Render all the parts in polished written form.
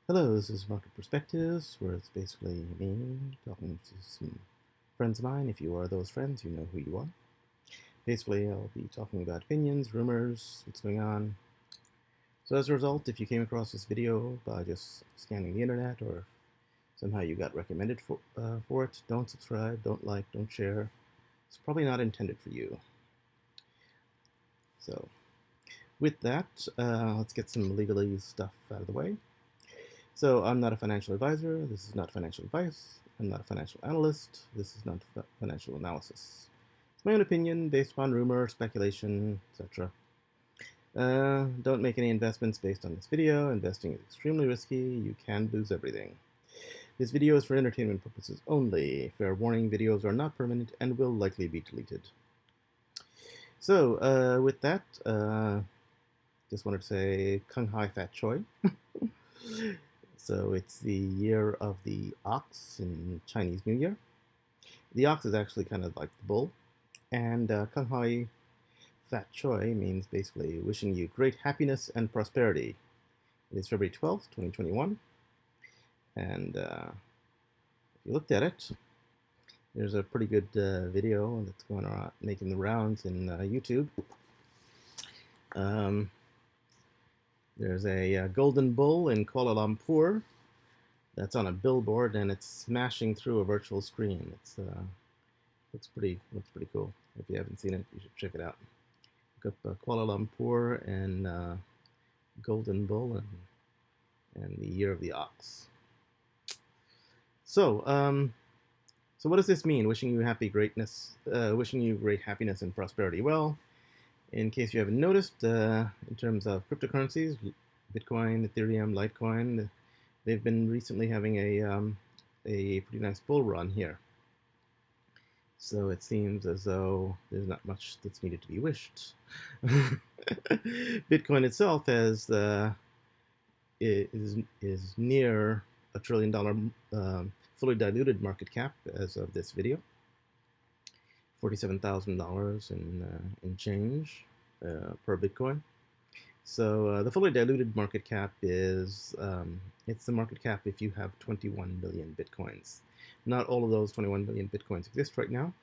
Hello, this is Market Perspectives, where it's basically me talking to some friends of mine. If you are those friends, you know who you are. Basically, I'll be talking about opinions, rumors, what's going on. So as a result, if you came across this video by just scanning the internet or somehow you got recommended for it, don't subscribe, don't like, don't share. It's probably not intended for you. So with that, let's get some legalese stuff out of the way. So I'm not a financial advisor. This is not financial advice. I'm not a financial analyst. This is not financial analysis. It's my own opinion based upon rumor, speculation, etc. Don't make any investments based on this video. Investing is extremely risky. You can lose everything. This video is for entertainment purposes only. Fair warning, videos are not permanent and will likely be deleted. So with that, just wanted to say Kung Hai Fat Choi. So it's the year of the ox in Chinese New Year. The ox is actually kind of like the bull, and Kung Hai Fat Choi means basically wishing you great happiness and prosperity. It is February 12th, 2021, and if you looked at it, there's a pretty good video that's going around, making the rounds in YouTube. There's a golden bull in Kuala Lumpur that's on a billboard, and it's smashing through a virtual screen. It's looks pretty cool. If you haven't seen it, you should check it out. Look up Kuala Lumpur and Golden Bull and the Year of the Ox. So so what does this mean? Wishing you wishing you great happiness and prosperity. Well, in case you haven't noticed, in terms of cryptocurrencies, Bitcoin, Ethereum, Litecoin, they've been recently having a pretty nice bull run here. So it seems as though there's not much that's needed to be wished. Bitcoin itself is near $1 trillion fully diluted market cap as of this video. $47,000 in change per Bitcoin. So the fully diluted market cap is it's the market cap if you have 21 million Bitcoins. Not all of those 21 million Bitcoins exist right now,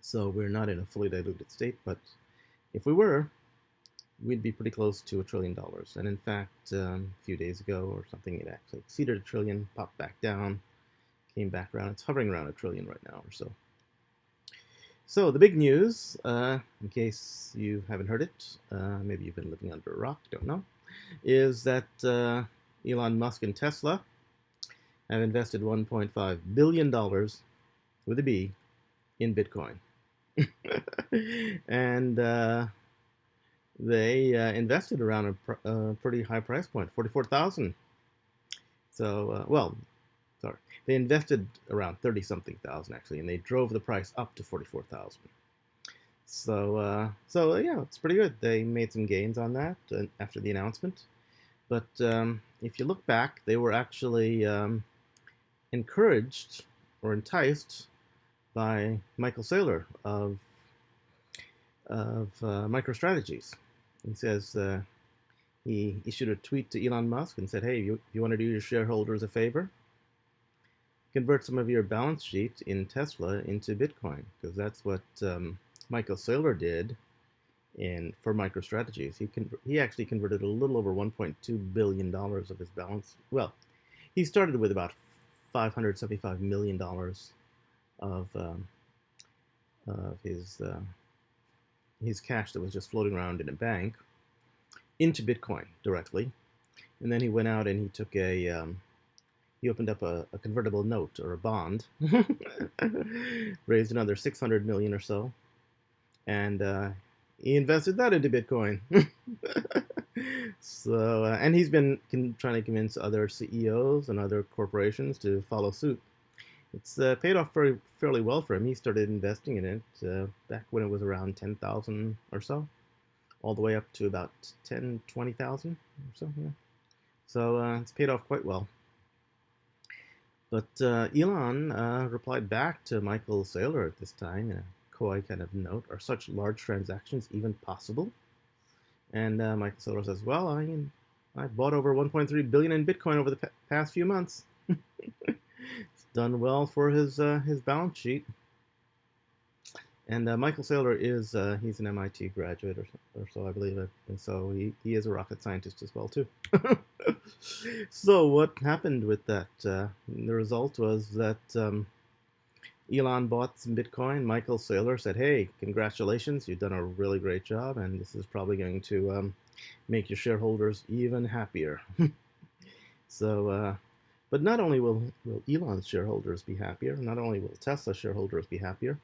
so we're not in a fully diluted state, but if we were, we'd be pretty close to $1 trillion. And in fact, a few days ago or something, it actually exceeded $1 trillion, popped back down, came back around. It's hovering around $1 trillion right now or so. So the big news, in case you haven't heard it, maybe you've been living under a rock, don't know, is that Elon Musk and Tesla have invested $1.5 billion with a B in Bitcoin. And they invested around a pretty high price point, 44,000. So, well, sorry, they invested around 30-something thousand actually, and they drove the price up to 44,000. So, yeah, it's pretty good. They made some gains on that after the announcement. But if you look back, they were actually encouraged or enticed by Michael Saylor of MicroStrategies. He says he issued a tweet to Elon Musk and said, "Hey, you want to do your shareholders a favor? Convert some of your balance sheet in Tesla into Bitcoin, because that's what Michael Saylor did for MicroStrategies. He actually converted a little over $1.2 billion of his balance. Well, he started with about $575 million of his cash that was just floating around in a bank into Bitcoin directly, and then he went out and he took he opened up a convertible note or a bond, raised another 600 million or so, and he invested that into Bitcoin. So, and he's been trying to convince other CEOs and other corporations to follow suit. It's paid off fairly well for him. He started investing in it back when it was around 10,000 or so, all the way up to about 10, 20,000 or so. Yeah. So it's paid off quite well. But Elon replied back to Michael Saylor at this time in a coy kind of note: "Are such large transactions even possible?" And Michael Saylor says, "Well, I mean, I bought over 1.3 billion in Bitcoin over the past few months. It's done well for his balance sheet. And Michael Saylor is he's an MIT graduate or so I believe it, and so he is a rocket scientist as well too. So what happened with that? The result was that Elon bought some Bitcoin. Michael Saylor said, "Hey, congratulations! You've done a really great job, and this is probably going to make your shareholders even happier." So, but not only will Elon's shareholders be happier, not only will Tesla shareholders be happier.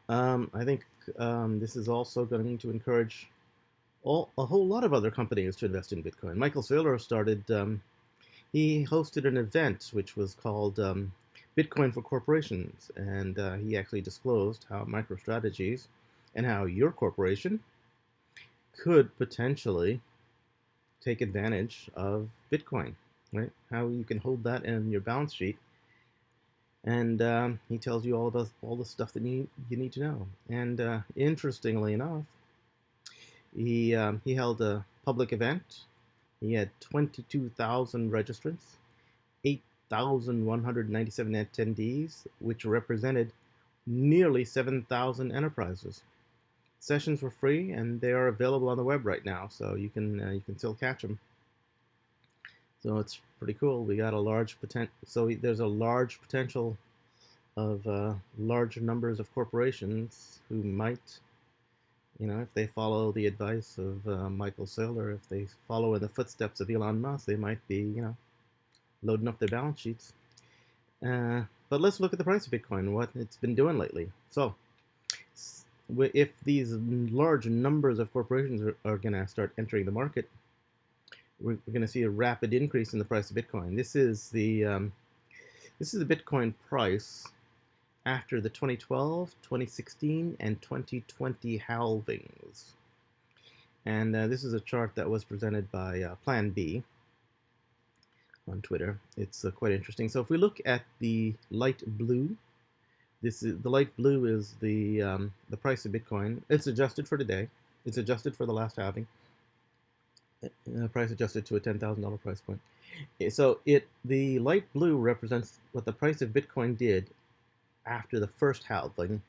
I think this is also going to encourage a whole lot of other companies to invest in Bitcoin. Michael Saylor started. He hosted an event which was called Bitcoin for Corporations, and he actually disclosed how MicroStrategies and how your corporation could potentially take advantage of Bitcoin, right? How you can hold that in your balance sheet, and he tells you all the stuff that you need to know. And interestingly enough, he held a public event. He had 22,000 registrants, 8,197 attendees, which represented nearly 7,000 enterprises. Sessions were free, and they are available on the web right now, so you can still catch them. So it's pretty cool. We got a large potential. So there's a large potential of large numbers of corporations who might, if they follow the advice of Michael Saylor, if they follow in the footsteps of Elon Musk, they might be, loading up their balance sheets. But let's look at the price of Bitcoin, what it's been doing lately. So if these large numbers of corporations are going to start entering the market, we're going to see a rapid increase in the price of Bitcoin. This is the Bitcoin price after the 2012, 2016, and 2020 halvings. And this is a chart that was presented by Plan B on Twitter. It's quite interesting. So if we look at the light blue, the light blue is the price of Bitcoin. It's adjusted for today. It's adjusted for the last halving. Price adjusted to a $10,000 price point. So the light blue represents what the price of Bitcoin did after the first halving,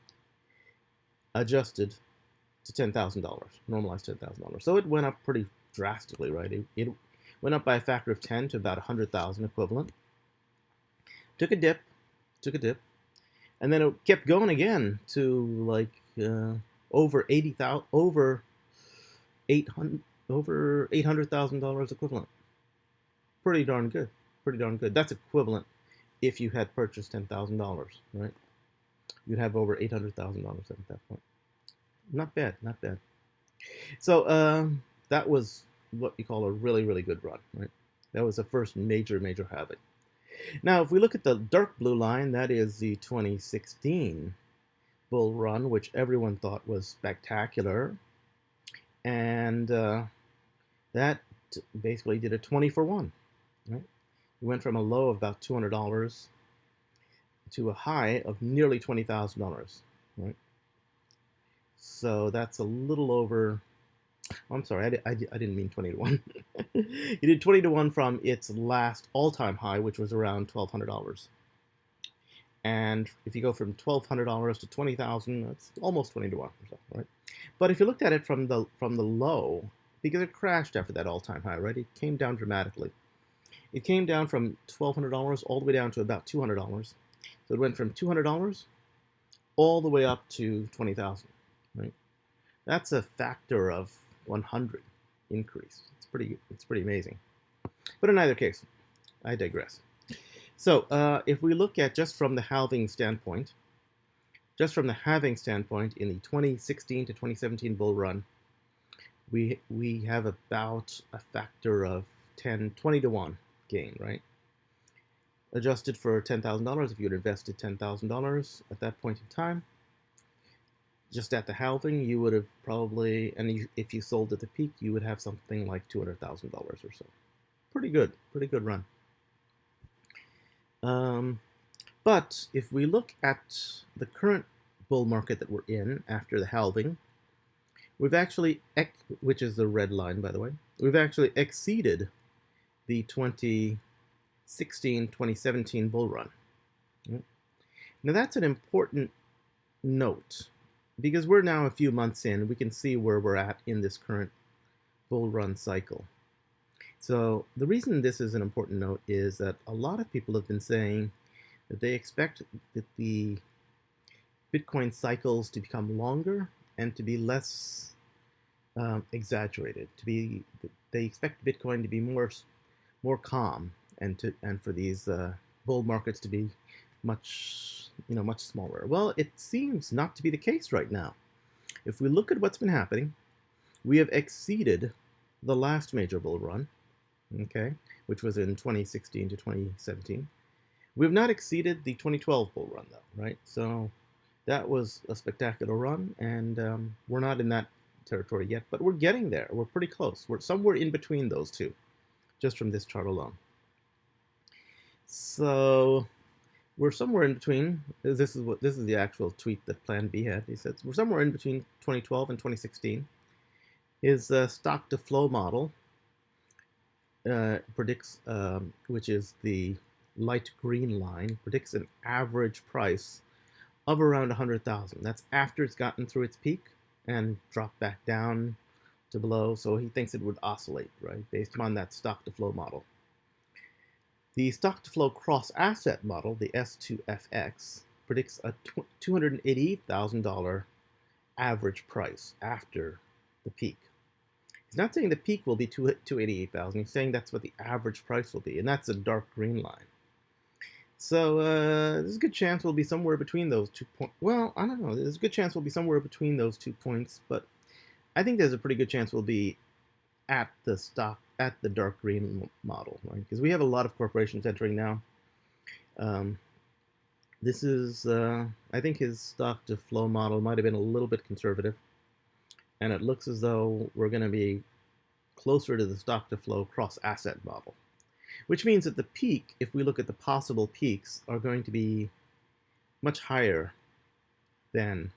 adjusted to $10,000, normalized $10,000. So it went up pretty drastically, right? It went up by a factor of 10 to about 100,000 equivalent. Took a dip, and then it kept going again to like over $800,000 equivalent. Pretty darn good. That's equivalent if you had purchased $10,000, right? You'd have over $800,000 at that point. Not bad. So that was what you call a really, really good run, right? That was the first major halving. Now, if we look at the dark blue line, that is the 2016 bull run, which everyone thought was spectacular. And that basically did a 20 for 1, right? We went from a low of about $200 to a high of nearly $20,000, right? So that's a little over. I'm sorry, I didn't mean 20 to 1. You did 20 to 1 from its last all-time high, which was around $1,200. And if you go from $1,200 to 20,000, that's almost 20 to 1, right? But if you looked at it from the low, because it crashed after that all-time high, right? It came down dramatically. It came down from $1,200 all the way down to about $200. So it went from $200 all the way up to 20,000, right? That's a factor of 100 increase. It's pretty amazing. But in either case, I digress. So if we look at just from the halving standpoint, in the 2016 to 2017 bull run, we have about a factor of 20 to 1 gain, right? Adjusted for $10,000, if you had invested $10,000 at that point in time, just at the halving, you would have probably, and if you sold at the peak, you would have something like $200,000 or so. Pretty good run. But if we look at the current bull market that we're in after the halving, we've actually, which is the red line, by the way, we've actually exceeded the 2016-2017 bull run. Now that's an important note because we're now a few months in. We can see where we're at in this current bull run cycle. So the reason this is an important note is that a lot of people have been saying that they expect that the Bitcoin cycles to become longer and to be less exaggerated. They expect Bitcoin to be more calm and for these bull markets to be much smaller. Well, it seems not to be the case right now. If we look at what's been happening, we have exceeded the last major bull run, okay, which was in 2016 to 2017. We have not exceeded the 2012 bull run though, right? So that was a spectacular run, and we're not in that territory yet, but we're getting there. We're pretty close. We're somewhere in between those two, just from this chart alone. So we're somewhere in between. This is the actual tweet that Plan B had. He says we're somewhere in between 2012 and 2016. His stock to flow model predicts, which is the light green line, predicts an average price of around 100,000. That's after it's gotten through its peak and dropped back down to below. So he thinks it would oscillate, right, based on that stock to flow model. The stock to flow cross asset model, the S2FX, predicts a $288,000 average price after the peak. He's not saying the peak will be 288,000. He's saying that's what the average price will be, and that's a dark green line. So there's a good chance we'll be somewhere between those 2 points. Well, I don't know. There's a good chance we'll be somewhere between those 2 points, but I think there's a pretty good chance we'll be at the dark green model, right? Because we have a lot of corporations entering now. This is, I think his stock to flow model might have been a little bit conservative, and it looks as though we're going to be closer to the stock to flow cross asset model, which means that the peak, if we look at the possible peaks, are going to be much higher than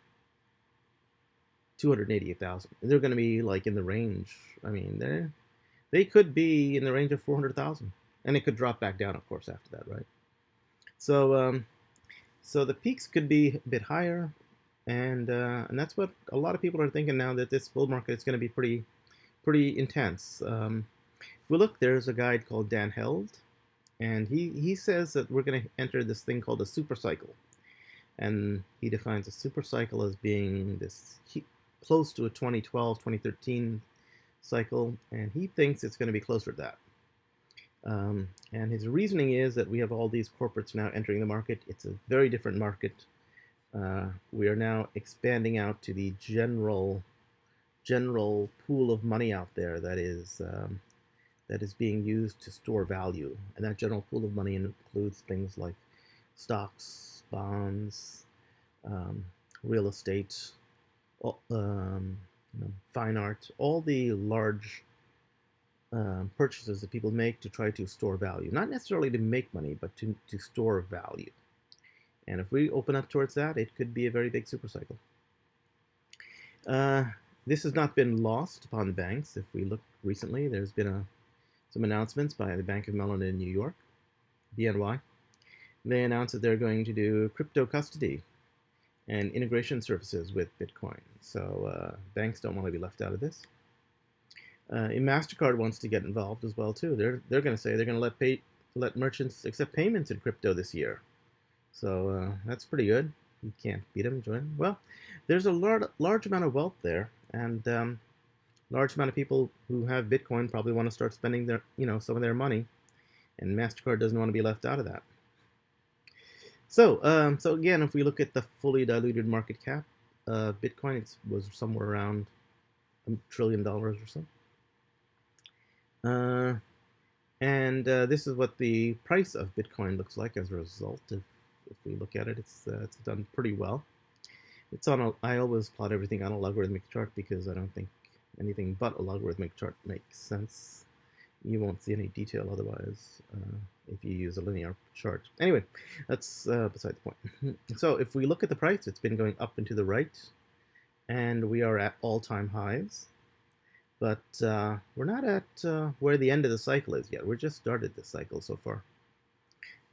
288,000. They're going to be like in the range. I mean, they could be in the range of 400,000, and it could drop back down, of course, after that, right? So, so the peaks could be a bit higher, and that's what a lot of people are thinking now, that this bull market is going to be pretty intense. If we look, there's a guy called Dan Held, and he says that we're going to enter this thing called a super cycle, and he defines a super cycle as being this close to a 2012, 2013 cycle, and he thinks it's going to be closer to that. And his reasoning is that we have all these corporates now entering the market. It's a very different market. We are now expanding out to the general pool of money out there that is being used to store value, and that general pool of money includes things like stocks, bonds, real estate, fine art, all the large purchases that people make to try to store value, not necessarily to make money, but to store value. And if we open up towards that, it could be a very big super cycle. This has not been lost upon the banks. If we look recently, there's been some announcements by the Bank of Mellon in New York, BNY. They announced that they're going to do crypto custody and integration services with Bitcoin. So banks don't want to be left out of this. And MasterCard wants to get involved as well too. They're going to say they're going to let merchants accept payments in crypto this year. So that's pretty good. You can't beat them, Join. Well, there's a large amount of wealth there, and large amount of people who have Bitcoin probably want to start spending some of their money, and MasterCard doesn't want to be left out of that. So, so again, if we look at the fully diluted market cap, Bitcoin was somewhere around $1 trillion or so. And this is what the price of Bitcoin looks like as a result. If we look at it, it's done pretty well. It's on I always plot everything on a logarithmic chart because I don't think anything but a logarithmic chart makes sense. You won't see any detail otherwise if you use a linear chart. Anyway, that's beside the point. So if we look at the price, it's been going up and to the right, and we are at all-time highs. But we're not at where the end of the cycle is yet. We're just started this cycle so far.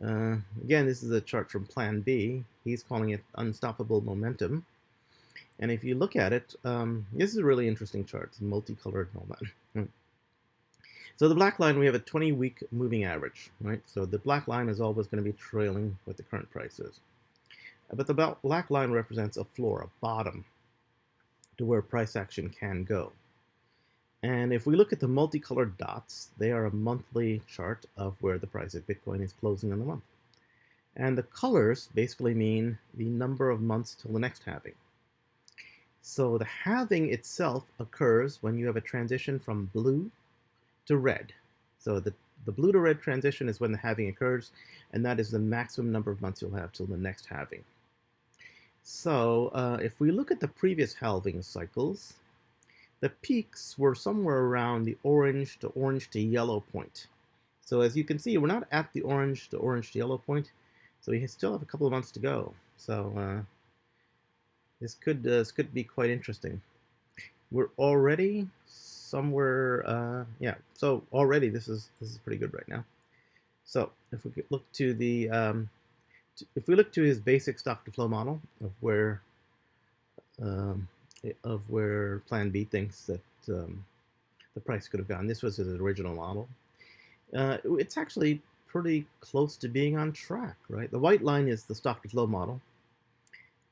Again, this is a chart from Plan B. He's calling it unstoppable momentum. And if you look at it, this is a really interesting chart. It's multicolored momentum. So the black line, we have a 20-week moving average, right? So the black line is always going to be trailing what the current price is. But the black line represents a floor, a bottom, to where price action can go. And if we look at the multicolored dots, they are a monthly chart of where the price of Bitcoin is closing in the month. And the colors basically mean the number of months till the next halving. So the halving itself occurs when you have a transition from blue to red. So the blue to red transition is when the halving occurs, and that is the maximum number of months you'll have till the next halving. So if we look at the previous halving cycles, the peaks were somewhere around the orange to yellow point. So as you can see, we're not at the orange to yellow point, so we still have a couple of months to go. So this could be quite interesting. We're already somewhere, yeah. So already this is pretty good right now. So if we look to the if we look to his basic stock to flow model um, of where Plan B thinks that the price could have gone, this was his original model. It's actually pretty close to being on track, right? The white line is the stock to flow model,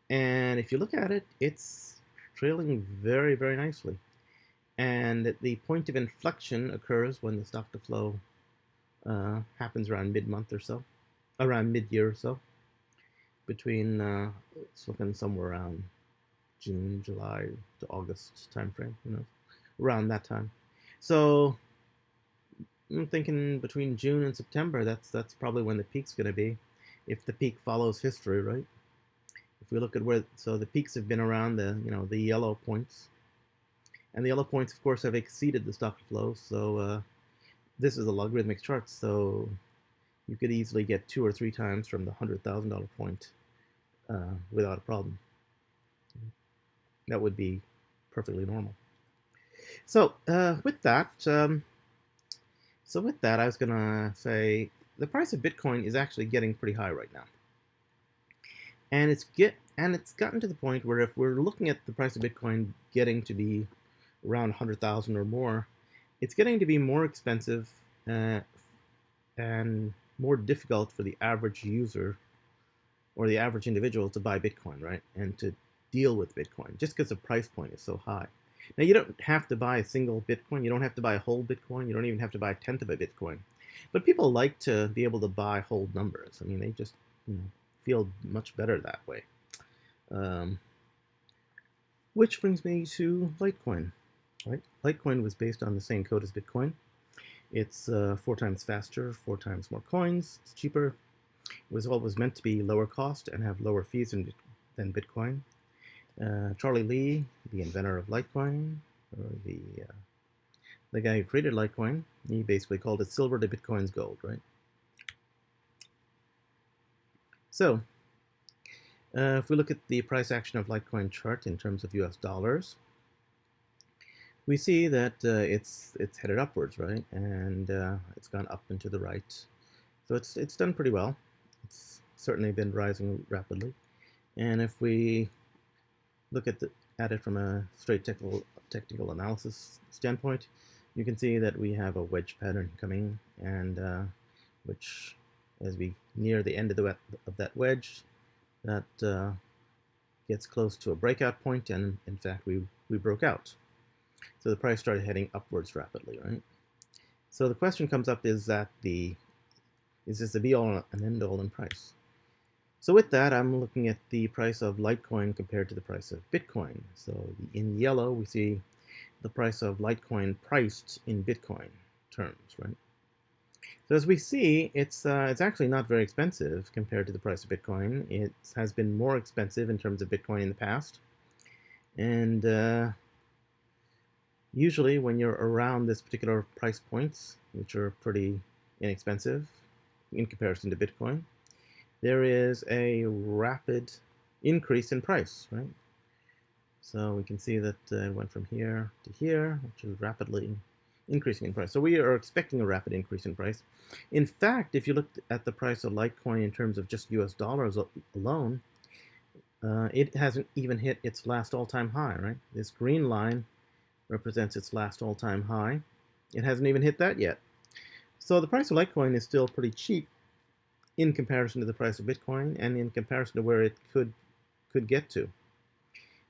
and if you look at it, it's trailing very, very nicely. And the point of inflection occurs when the stock to flow happens around mid-month or so, around mid-year or so, between it's looking somewhere around June, July to August timeframe, around that time. So I'm thinking between June and September, that's probably when the peak's going to be, if the peak follows history, right? If we look at so the peaks have been around the yellow points, and the yellow points, of course, have exceeded the stock to flow. So this is a logarithmic chart, so you could easily get 2 or 3 times from the $100,000 point without a problem. That would be perfectly normal. So with that, I was gonna say the price of Bitcoin is actually getting pretty high right now, and it's gotten to the point where if we're looking at the price of Bitcoin getting to be around 100,000 or more, it's getting to be more expensive and more difficult for the average user or the average individual to buy Bitcoin, right? And to deal with Bitcoin, just because the price point is so high. Now, you don't have to buy a single Bitcoin. You don't have to buy a whole Bitcoin. You don't even have to buy a tenth of a Bitcoin. But people like to be able to buy whole numbers. I mean, they just feel much better that way. Which brings me to Litecoin. Right? Litecoin was based on the same code as Bitcoin. It's 4 times faster, 4 times more coins. It's cheaper. It was always meant to be lower cost and have lower fees than Bitcoin. Charlie Lee, the inventor of Litecoin, or the guy who created Litecoin, he basically called it silver to Bitcoin's gold, right? So, if we look at the price action of Litecoin chart in terms of US dollars, we see that it's headed upwards, right? And it's gone up and to the right. So it's done pretty well. It's certainly been rising rapidly. And if we look at it from a straight technical analysis standpoint, you can see that we have a wedge pattern coming, and which, as we near the end of that wedge, that gets close to a breakout point, and in fact we broke out. So the price started heading upwards rapidly, right? So the question comes up: is this the be-all and end-all in price? So with that, I'm looking at the price of Litecoin compared to the price of Bitcoin. So in yellow, we see the price of Litecoin priced in Bitcoin terms, right? So as we see, it's actually not very expensive compared to the price of Bitcoin. It has been more expensive in terms of Bitcoin in the past, and usually when you're around this particular price points, which are pretty inexpensive in comparison to Bitcoin, there is a rapid increase in price, right? So we can see that it went from here to here, which is rapidly increasing in price. So we are expecting a rapid increase in price. In fact, if you look at the price of Litecoin in terms of just US dollars alone, it hasn't even hit its last all-time high, right? This green line represents its last all-time high. It hasn't even hit that yet. So the price of Litecoin is still pretty cheap in comparison to the price of Bitcoin and in comparison to where it could get to.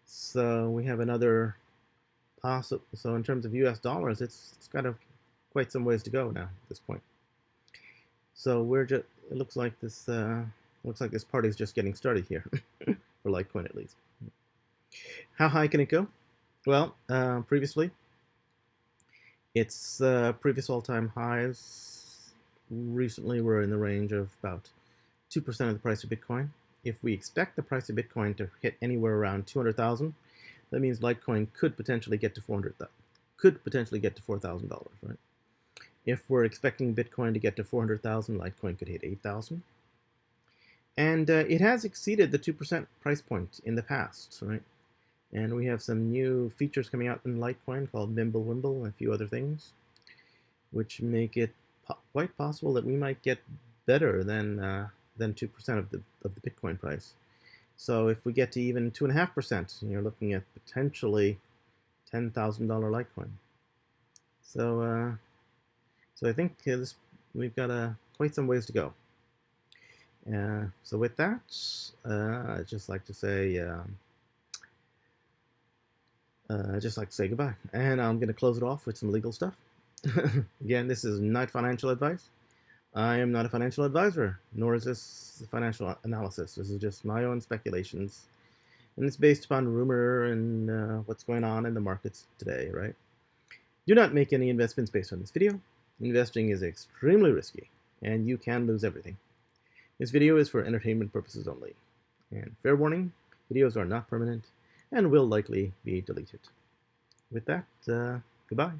So we have another possible. So in terms of U.S. dollars, it's got quite some ways to go now at this point. So we're just. It looks like this. Looks like this party is just getting started here, for Litecoin at least. How high can it go? Well, previously, its previous all-time highs recently were in the range of about 2% of the price of Bitcoin. If we expect the price of Bitcoin to hit anywhere around 200,000, that means Litecoin could potentially get to $400,000. Could potentially get to $4,000, right? If we're expecting Bitcoin to get to 400,000, Litecoin could hit 8,000. And it has exceeded the 2% price point in the past, right? And we have some new features coming out in Litecoin called Mimblewimble and a few other things, which make it quite possible that we might get better than 2% of the Bitcoin price. So if we get to even 2.5%, you're looking at potentially $10,000 Litecoin. So I think we've got quite some ways to go. So with that, I'd just like to say goodbye, and I'm going to close it off with some legal stuff. Again, this is not financial advice. I am not a financial advisor, nor is this financial analysis. This is just my own speculations, and it's based upon rumor and what's going on in the markets today, right? Do not make any investments based on this video. Investing is extremely risky, and you can lose everything. This video is for entertainment purposes only. And fair warning, videos are not permanent and will likely be deleted. With that, goodbye.